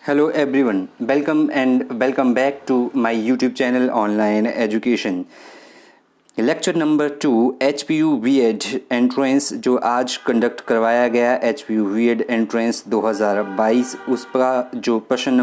Hello everyone, welcome back to my YouTube channel Online Education. Lecture number 2 HPU BEd entrance जो आज conduct करवाया गया HPU BEd entrance 2022 उसका जो प्रश्न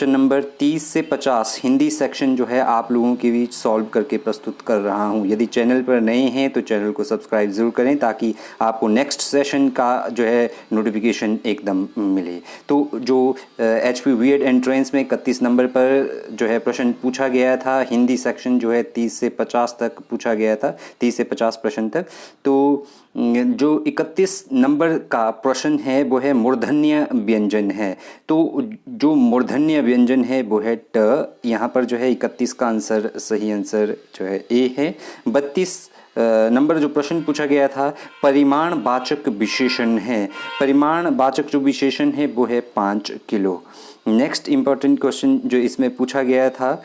नंबर 30 से 50 हिंदी सेक्शन जो है आप लोगों के बीच सॉल्व करके प्रस्तुत कर रहा हूं। यदि चैनल पर नए हैं तो चैनल को सब्सक्राइब ज़रूर करें ताकि आपको नेक्स्ट सेशन का जो है नोटिफिकेशन एकदम मिले। तो जो HPU BEd एंट्रेंस में 31 नंबर पर जो है प्रश्न पूछा गया था, हिंदी सेक्शन जो है 30 से 50 तक पूछा गया था, 30 से 50 प्रश्न तक। तो जो 31 नंबर का प्रश्न है वो है मूर्धन्य व्यंजन है। तो जो मूर्धन्य व्यंजन है वो है ट। यहाँ पर जो है 31 का आंसर सही आंसर जो है ए है। 32 नंबर जो प्रश्न पूछा गया था परिमाणवाचक विशेषण है। परिमाणवाचक जो विशेषण है वो है 5 किलो। नेक्स्ट इम्पॉर्टेंट क्वेश्चन जो इसमें पूछा गया था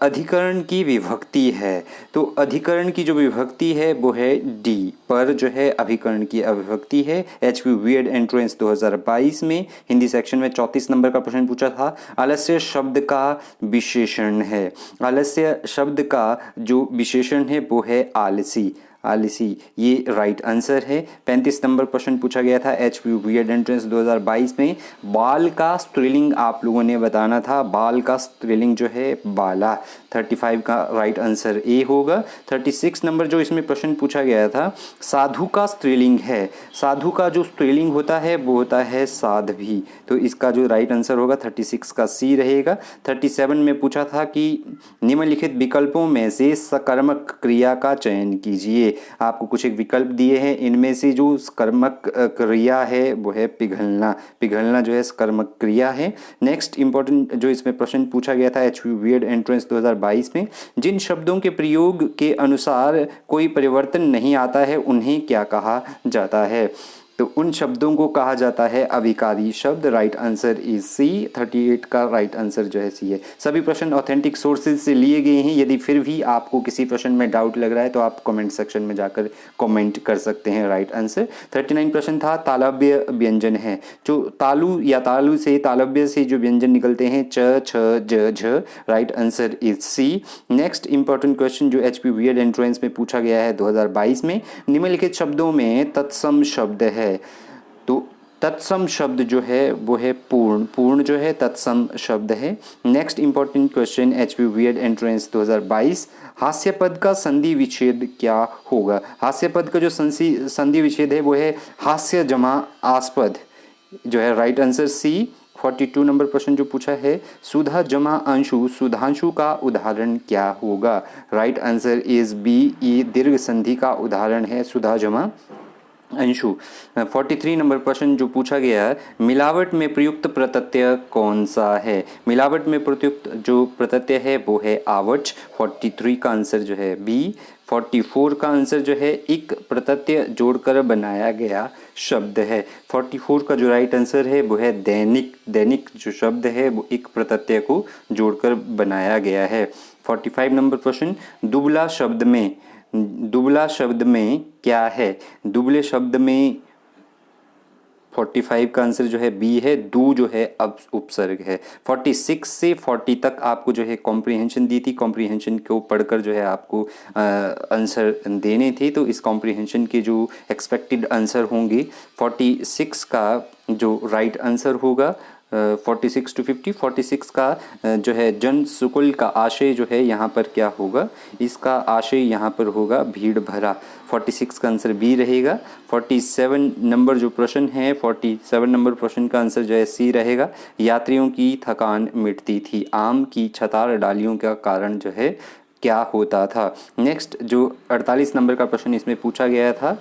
अधिकरण की विभक्ति है। तो अधिकरण की जो विभक्ति है वो है डी। पर जो है अभिकरण की अविभक्ति है। HPU BEd एंट्रेंस 2022 में हिंदी सेक्शन में 34 नंबर का प्रश्न पूछा था। आलस्य शब्द का विशेषण है। आलस्य शब्द का जो विशेषण है वो है आलसी। आलसी ये राइट आंसर है। 35 नंबर प्रश्न पूछा गया था HPU BEd एंट्रेंस 2022 में बाल का स्त्रीलिंग आप लोगों ने बताना था। बाल का स्त्रीलिंग जो है बाला। 35 का राइट आंसर ए होगा। 36 नंबर जो इसमें प्रश्न पूछा गया था साधु का स्त्रीलिंग है। साधु का जो स्त्रीलिंग होता है वो होता है साध्वी। तो इसका जो राइट आंसर होगा 36 का सी रहेगा। 37 में पूछा था कि निम्नलिखित विकल्पों में से सकर्मक क्रिया का चयन कीजिए। आपको कुछ एक विकल्प दिए हैं, इनमें से जो कर्मक क्रिया है वो है पिघलना। पिघलना जो है कर्मक क्रिया है। नेक्स्ट इंपॉर्टेंट जो इसमें प्रश्न पूछा गया था HPU BEd एंट्रेंस 2022 में जिन शब्दों के प्रयोग के अनुसार कोई परिवर्तन नहीं आता है उन्हें क्या कहा जाता है। तो उन शब्दों को कहा जाता है अविकारी शब्द। राइट आंसर इज सी। 38 का राइट आंसर जो है सी है। सभी प्रश्न ऑथेंटिक सोर्सेज से लिए गए हैं। यदि फिर भी आपको किसी प्रश्न में डाउट लग रहा है तो आप कमेंट सेक्शन में जाकर कमेंट कर सकते हैं। राइट आंसर 39 प्रश्न था तालव्य व्यंजन है। जो तालु या तालव्य से जो व्यंजन निकलते हैं च छ ज झ। Right answer is C. Next important question जो HPU BEd एंट्रेंस में पूछा गया है 2022 में निम्नलिखित शब्दों में तत्सम शब्द है। तो तत्सम शब्द जो है वो है पूर्ण। पूर्ण जो है तत्सम शब्द है। Next important question HPU BEd entrance 2022 हास्य पद का संधि विच्छेद क्या होगा। हास्य पद का जो संधि विच्छेद है वो है हास्य जमा आस्पद जो है। Right answer C. 42 नंबर प्रश्न जो पूछा है सुधा जमा अंशु सुधांशु का उदाहरण क्या होगा। Right answer is B. ये दीर्घ संधि का उदाहरण है सुधा जमा अंशु। 43 नंबर प्रश्न जो पूछा गया मिलावट में प्रयुक्त प्रत्यय कौन सा है। मिलावट में प्रयुक्त जो प्रत्यय है वो है आवट। 43 का आंसर जो है बी। 44 का आंसर जो है एक प्रत्यय जोड़कर बनाया गया शब्द है। 44 का जो राइट आंसर है वो है दैनिक। दैनिक जो शब्द है वो एक प्रत्यय को जोड़कर बनाया गया है। 45 नंबर प्रश्न दुबला शब्द में क्या है। दुबले शब्द में 45 का आंसर जो है बी है। दू जो है अब उपसर्ग है। 46 से 40 तक आपको जो है कॉम्प्रीहेंशन दी थी। कॉम्प्रीहेंशन को पढ़कर जो है आपको आंसर देने थे। तो इस कॉम्प्रीहेंशन के जो एक्सपेक्टेड आंसर होंगे 46 का जो राइट आंसर होगा 46 to 50। 46 का जो है जन सुकुल का आशय जो है यहाँ पर क्या होगा। इसका आशय यहाँ पर होगा भीड़ भरा। 46 का आंसर बी रहेगा। 47 नंबर जो प्रश्न है 47 नंबर प्रश्न का आंसर जो है सी रहेगा। यात्रियों की थकान मिटती थी। आम की छतार डालियों का कारण जो है क्या होता था। नेक्स्ट जो 48 नंबर का प्रश्न इसमें पूछा गया था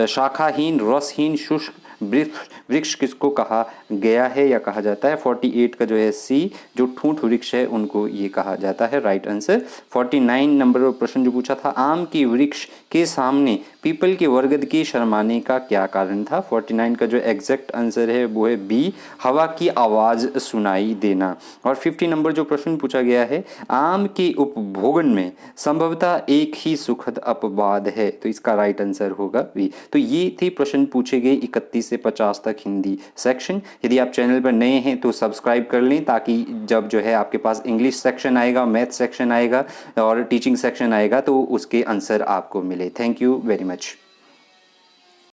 शाखाहीन रसहीन शुष्क वृक्ष किसको कहा गया है या कहा जाता है। 48 का जो है सी। जो ठूंठ वृक्ष है उनको ये कहा जाता है। Right answer. 49 नंबर पर प्रश्न जो पूछा था आम की वृक्ष के सामने पीपल के बरगद के शर्माने का क्या कारण था। 49 का जो एग्जैक्ट आंसर है वो है बी, हवा की आवाज़ सुनाई देना। और 50 नंबर जो प्रश्न पूछा गया है, आम के उपभोगन में संभवतः एक ही सुखद अपवाद है, तो इसका राइट आंसर होगा बी। तो ये थे प्रश्न पूछे गए 31 से 50 तक हिंदी सेक्शन। यदि आप चैनल पर नए हैं तो सब्सक्राइब कर लें, ताकि जब जो है आपके पास इंग्लिश सेक्शन आएगा, मैथ सेक्शन आएगा और टीचिंग सेक्शन आएगा तो उसके आंसर आपको मिले। Thank you very much.